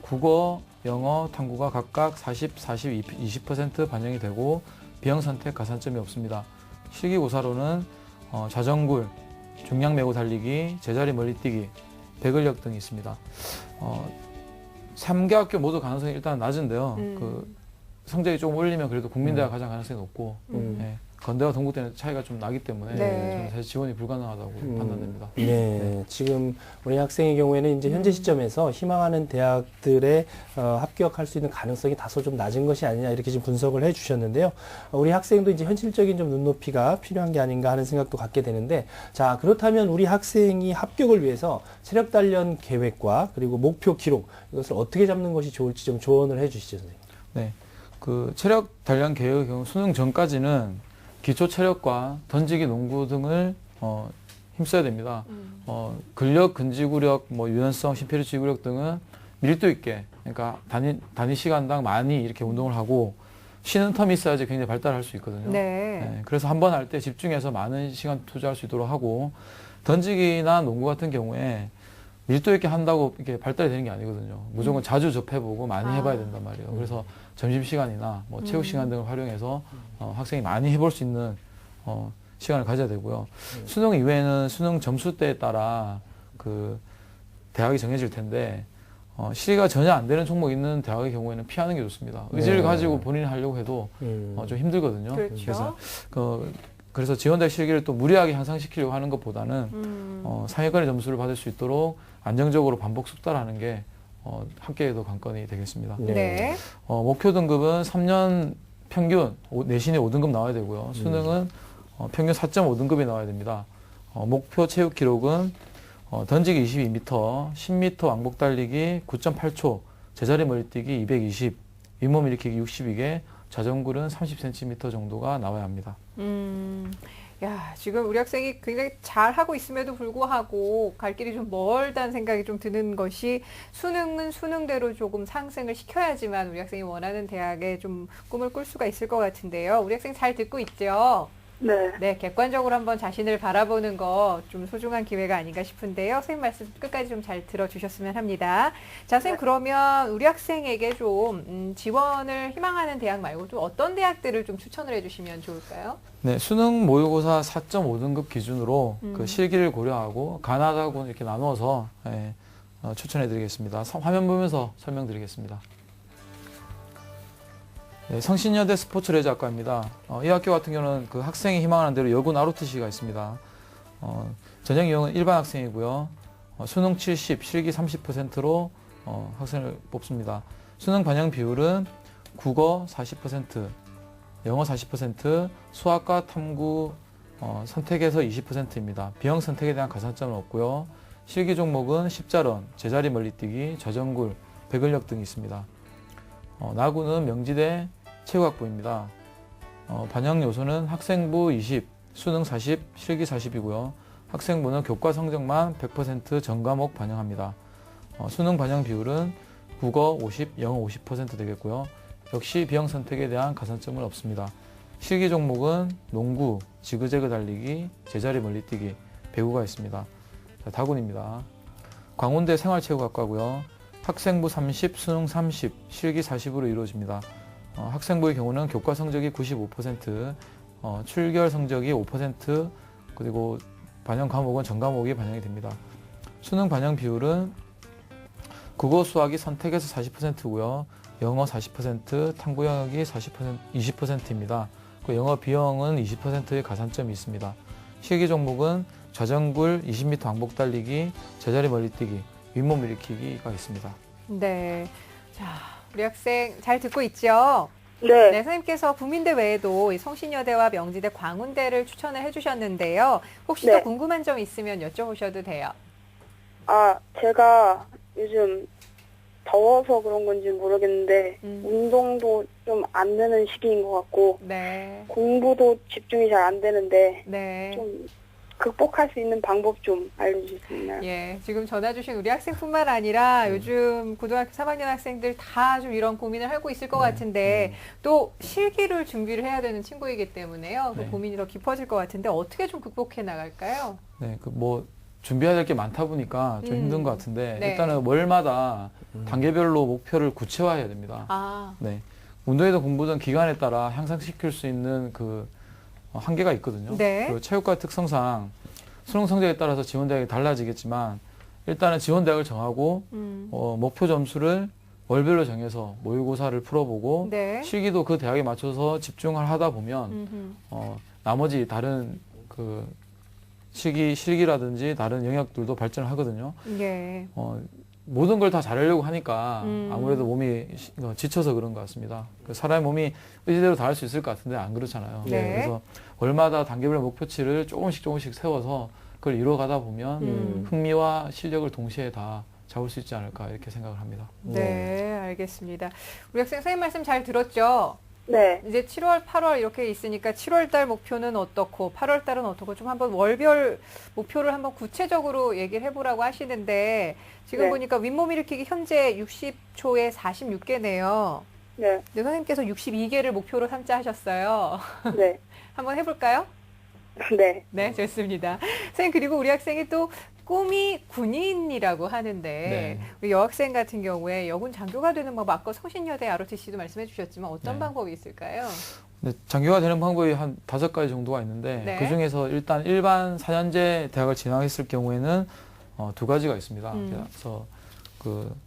국어, 영어, 탐구가 각각 40, 20% 반영이 되고 비형 선택 가산점이 없습니다. 실기고사로는 자전굴, 중량 메고 달리기, 제자리 멀리뛰기, 배근력 등이 있습니다. 3개 학교 모두 가능성이 일단 낮은데요. 그 성적이 조금 올리면 그래도 국민대가 가장 가능성이 높고 네, 건대와 동국대는 차이가 좀 나기 때문에 저는 사실 지원이 불가능하다고 판단됩니다. 네, 지금 우리 학생의 경우에는 이제 현재 시점에서 희망하는 대학들에 합격할 수 있는 가능성이 다소 좀 낮은 것이 아니냐 이렇게 지금 분석을 해주셨는데요. 우리 학생도 이제 현실적인 좀 눈높이가 필요한 게 아닌가 하는 생각도 갖게 되는데, 자, 그렇다면 우리 학생이 합격을 위해서 체력 단련 계획과 그리고 목표 기록 이것을 어떻게 잡는 것이 좋을지 좀 조언을 해주시죠, 선생님. 네, 그 체력 단련 계획의 경우 수능 전까지는 기초 체력과 던지기, 농구 등을 힘써야 됩니다. 근력, 근지구력, 유연성, 심폐리 지구력 등은 밀도 있게, 그러니까 단위 시간당 많이 이렇게 운동을 하고 쉬는 텀이 있어야지 굉장히 발달할 수 있거든요. 네. 그래서 한 번 할 때 집중해서 많은 시간 투자할 수 있도록 하고, 던지기나 농구 같은 경우에 밀도 있게 한다고 이렇게 발달이 되는 게 아니거든요. 무조건 자주 접해보고 많이 해봐야 된단 말이에요. 그래서 점심시간이나 체육 시간 등을 활용해서 학생이 많이 해볼 수 있는 시간을 가져야 되고요. 수능 이외에는 수능 점수대에 따라 그 대학이 정해질 텐데 실기가 전혀 안 되는 종목이 있는 대학의 경우에는 피하는 게 좋습니다. 의지를 가지고 본인이 하려고 해도 좀 힘들거든요. 그렇죠. 그래서 지원대 실기를 또 무리하게 향상시키려고 하는 것보다는 상위권의 점수를 받을 수 있도록 안정적으로 반복 숙달하는 게 합격에도 관건이 되겠습니다. 네. 목표 등급은 3년 평균 내신에 5등급 나와야 되고요. 수능은 평균 4.5등급이 나와야 됩니다. 목표 체육 기록은 던지기 22m, 10m 왕복 달리기 9.8초, 제자리 멀리뛰기 220, 윗몸 일으키기 62개, 자전거는 30cm 정도가 나와야 합니다. 야, 지금 우리 학생이 굉장히 잘하고 있음에도 불구하고 갈 길이 좀 멀다는 생각이 좀 드는 것이, 수능은 수능대로 조금 상승을 시켜야지만 우리 학생이 원하는 대학에 좀 꿈을 꿀 수가 있을 것 같은데요. 우리 학생 잘 듣고 있죠? 네. 네, 객관적으로 한번 자신을 바라보는 거 좀 소중한 기회가 아닌가 싶은데요. 선생님 말씀 끝까지 좀 잘 들어주셨으면 합니다. 자, 선생님, 그러면 우리 학생에게 좀 지원을 희망하는 대학 말고 좀 어떤 대학들을 좀 추천을 해주시면 좋을까요? 네, 수능 모의고사 4.5등급 기준으로 그 실기를 고려하고 가나다고 이렇게 나누어서 추천해드리겠습니다. 화면 보면서 설명드리겠습니다. 네, 성신여대 스포츠레저학과입니다. 이 학교 같은 경우는 그 학생이 희망하는 대로 여군 ROTC가 있습니다. 전형 유형은 일반 학생이고요. 수능 70, 실기 30%로 학생을 뽑습니다. 수능 반영 비율은 국어 40%, 영어 40%, 수학과 탐구 선택에서 20%입니다. 비형 선택에 대한 가산점은 없고요. 실기 종목은 십자론, 제자리 멀리뛰기, 저정굴, 배근력 등이 있습니다. 나구는 명지대 체육학부입니다. 반영 요소는 학생부 20, 수능 40, 실기 40이고요. 학생부는 교과 성적만 100% 전 과목 반영합니다. 수능 반영 비율은 국어 50, 영어 50% 되겠고요. 역시 비형 선택에 대한 가산점은 없습니다. 실기 종목은 농구, 지그재그 달리기, 제자리 멀리뛰기, 배구가 있습니다. 자, 다군입니다. 광운대 생활체육학과고요. 학생부 30, 수능 30, 실기 40으로 이루어집니다. 학생부의 경우는 교과 성적이 95%, 출결 성적이 5%, 그리고 반영 과목은 전 과목이 반영이 됩니다. 수능 반영 비율은 국어 수학이 선택에서 40%고요. 영어 40%, 탐구 영역이 20%입니다. 그 영어 비형은 20%의 가산점이 있습니다. 실기 종목은 좌정굴, 20m 왕복 달리기, 제자리 멀리뛰기, 윗몸 일으키기가 있습니다. 네. 자, 우리 학생 잘 듣고 있죠? 네. 네, 선생님께서 국민대 외에도 이 성신여대와 명지대, 광운대를 추천을 해주셨는데요. 혹시 네. 더 궁금한 점 있으면 여쭤보셔도 돼요. 제가 요즘 더워서 그런 건지 모르겠는데, 운동도 좀 안 되는 시기인 것 같고, 네. 공부도 집중이 잘 안 되는데, 네. 좀 극복할 수 있는 방법 좀 알려주실 수 있나요? 예, 지금 전화 주신 우리 학생뿐만 아니라 요즘 고등학교 3학년 학생들 다 좀 이런 고민을 하고 있을 것 같은데 또 실기를 준비를 해야 되는 친구이기 때문에요. 그 네. 고민이 더 깊어질 것 같은데 어떻게 좀 극복해 나갈까요? 네, 준비해야 될 게 많다 보니까 좀 힘든 것 같은데 네. 일단은 월마다 단계별로 목표를 구체화해야 됩니다. 아, 네, 운동이든 공부든 기간에 따라 향상시킬 수 있는 한계가 있거든요. 네. 그리고 체육과 특성상 수능 성적에 따라서 지원 대학이 달라지겠지만 일단은 지원 대학을 정하고 목표 점수를 월별로 정해서 모의고사를 풀어보고 네. 실기도 그 대학에 맞춰서 집중을 하다 보면 나머지 다른 실기라든지 다른 영역들도 발전을 하거든요. 예. 모든 걸 다 잘하려고 하니까 아무래도 몸이 지쳐서 그런 것 같습니다. 사람의 몸이 의지대로 다 할 수 있을 것 같은데 안 그렇잖아요. 네. 그래서 월마다 단계별 목표치를 조금씩 세워서 그걸 이뤄가다 보면 흥미와 실력을 동시에 다 잡을 수 있지 않을까 이렇게 생각을 합니다. 네, 알겠습니다. 우리 학생 선생님 말씀 잘 들었죠? 네. 이제 7월, 8월 이렇게 있으니까 7월 달 목표는 어떻고 8월 달은 어떻고 좀 한번 월별 목표를 한번 구체적으로 얘기를 해보라고 하시는데 지금 네. 보니까 윗몸 일으키기 현재 60초에 46개네요. 네. 근데 선생님께서 62개를 목표로 삼자 하셨어요. 네. 한번 해볼까요? 네. 네, 좋습니다. 선생님 그리고 우리 학생이 또 꿈이 군인이라고 하는데 네. 우리 여학생 같은 경우에 여군 장교가 되는 방법 아까 성신여대 ROTC도 말씀해 주셨지만 어떤 네. 방법이 있을까요? 네, 장교가 되는 방법이 한 5가지 정도가 있는데 네. 그중에서 일단 일반 4년제 대학을 진학했을 경우에는 2가지가 있습니다. 그래서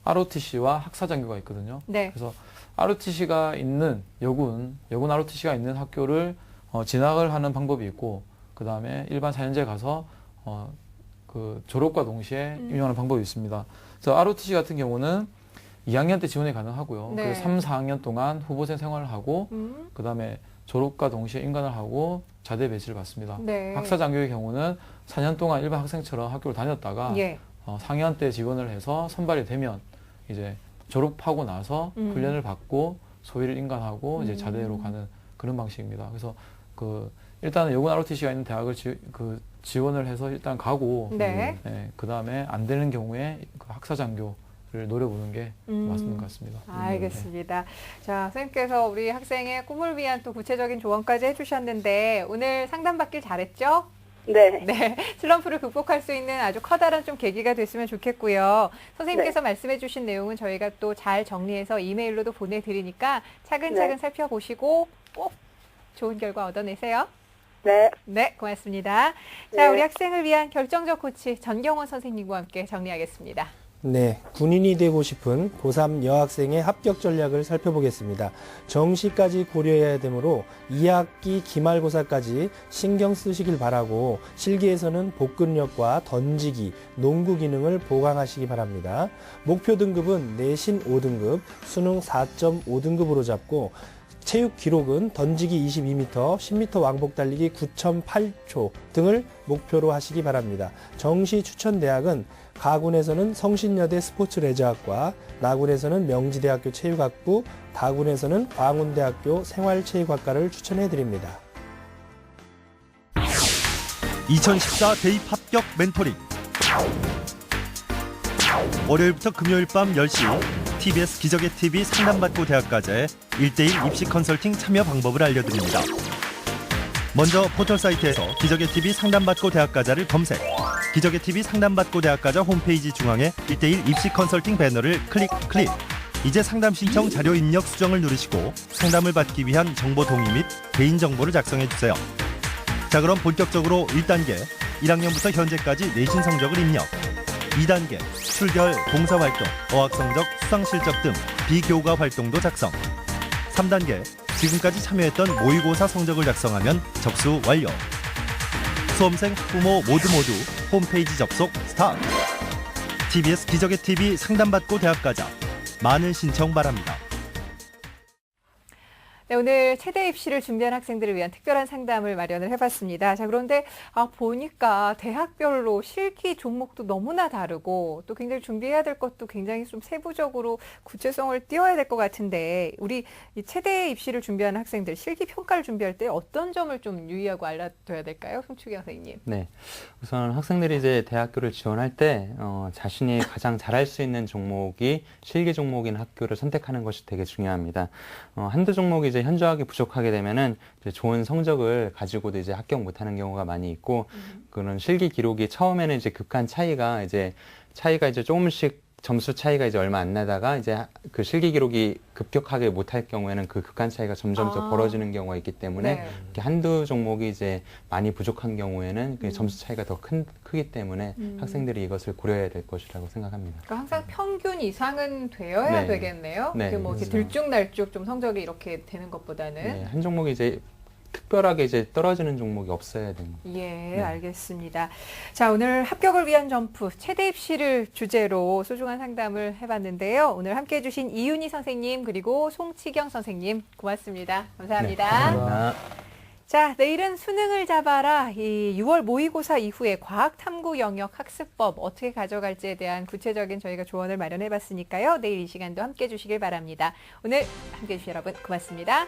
ROTC와 학사장교가 있거든요. 네. 그래서 ROTC가 있는 여군 ROTC가 있는 학교를 진학을 하는 방법이 있고 그 다음에 일반 4년제 가서 졸업과 동시에 임용하는 방법이 있습니다. 그래서 ROTC 같은 경우는 2학년 때 지원이 가능하고요. 네. 그리고 3, 4학년 동안 후보생 생활을 하고 그 다음에 졸업과 동시에 인관을 하고 자대 배치를 받습니다. 네. 학사장교의 경우는 4년 동안 일반 학생처럼 학교를 다녔다가 예. 4학년 때 지원을 해서 선발이 되면 이제 졸업하고 나서 훈련을 받고 소위를 인관하고 이제 자대로 가는 그런 방식입니다. 그래서 일단은 여군 ROTC가 있는 대학을 지원을 해서 일단 가고 네. 그 다음에 안 되는 경우에 학사장교를 노려보는 게 맞는 것 같습니다. 알겠습니다. 자, 선생님께서 우리 학생의 꿈을 위한 또 구체적인 조언까지 해주셨는데 오늘 상담받길 잘했죠? 네. 네, 슬럼프를 극복할 수 있는 아주 커다란 좀 계기가 됐으면 좋겠고요. 선생님께서 말씀해 주신 내용은 저희가 또 잘 정리해서 이메일로도 보내드리니까 차근차근 네. 살펴보시고 꼭 좋은 결과 얻어내세요. 네. 네, 고맙습니다. 네. 자, 우리 학생을 위한 결정적 코치 전경원 선생님과 함께 정리하겠습니다. 네, 군인이 되고 싶은 고3 여학생의 합격 전략을 살펴보겠습니다. 정시까지 고려해야 되므로 2학기 기말고사까지 신경 쓰시길 바라고 실기에서는 복근력과 던지기, 농구 기능을 보강하시기 바랍니다. 목표 등급은 내신 5등급, 수능 4.5등급으로 잡고 체육 기록은 던지기 22m, 10m 왕복 달리기 9.8초 등을 목표로 하시기 바랍니다. 정시 추천 대학은 가군에서는 성신여대 스포츠레저학과, 나군에서는 명지대학교 체육학부, 다군에서는 광운대학교 생활체육학과를 추천해 드립니다. 2014 대입 합격 멘토링. 월요일부터 금요일 밤 10시 TBS 기적의 TV 상담받고 대학가자의 1:1 입시 컨설팅 참여 방법을 알려드립니다. 먼저 포털 사이트에서 기적의 TV 상담받고 대학가자를 검색. 기적의 TV 상담받고 대학가자 홈페이지 중앙에 1:1 입시 컨설팅 배너를 클릭. 이제 상담 신청 자료 입력 수정을 누르시고 상담을 받기 위한 정보 동의 및 개인정보를 작성해주세요. 자, 그럼 본격적으로 1단계 1학년부터 현재까지 내신 성적을 입력. 2단계 출결, 봉사활동, 어학성적, 수상실적 등 비교과 활동도 작성. 3단계 지금까지 참여했던 모의고사 성적을 작성하면 접수 완료. 수험생, 학부모 모두 홈페이지 접속 스타트. TBS 기적의 TV 상담받고 대학가자. 많은 신청 바랍니다. 네, 오늘 체대 입시를 준비한 학생들을 위한 특별한 상담을 마련을 해봤습니다. 자, 그런데 보니까 대학별로 실기 종목도 너무나 다르고 또 굉장히 준비해야 될 것도 굉장히 좀 세부적으로 구체성을 띄워야 될 것 같은데 우리 이 체대 입시를 준비하는 학생들 실기 평가를 준비할 때 어떤 점을 좀 유의하고 알아둬야 될까요? 송추경 선생님. 네, 우선 학생들이 이제 대학교를 지원할 때 자신이 가장 잘할 수 있는 종목이 실기 종목인 학교를 선택하는 것이 되게 중요합니다. 한두 종목이 이제 현저하게 부족하게 되면은 이제 좋은 성적을 가지고도 이제 합격 못하는 경우가 많이 있고, 그런 실기 기록이 처음에는 이제 극한 차이가 이제 조금씩 점수 차이가 이제 얼마 안 나다가 이제 그 실기 기록이 급격하게 못할 경우에는 그 극한 차이가 점점 더 벌어지는 경우가 있기 때문에 네. 이렇게 한두 종목이 이제 많이 부족한 경우에는 그 점수 차이가 더 크기 때문에 학생들이 이것을 고려해야 될 것이라고 생각합니다. 그러니까 항상 평균 이상은 되어야 네. 되겠네요. 네, 뭐 이렇게 그렇죠. 들쭉날쭉 좀 성적이 이렇게 되는 것보다는. 네, 한 종목이 이제 특별하게 이제 떨어지는 종목이 없어야 됩니다. 예, 알겠습니다. 자, 오늘 합격을 위한 점프, 체대 입시를 주제로 소중한 상담을 해봤는데요. 오늘 함께해 주신 이윤희 선생님 그리고 송치경 선생님 고맙습니다. 감사합니다. 네, 감사합니다. 자, 내일은 수능을 잡아라. 이 6월 모의고사 이후에 과학탐구 영역 학습법 어떻게 가져갈지에 대한 구체적인 저희가 조언을 마련해봤으니까요. 내일 이 시간도 함께해 주시길 바랍니다. 오늘 함께해 주신 여러분 고맙습니다.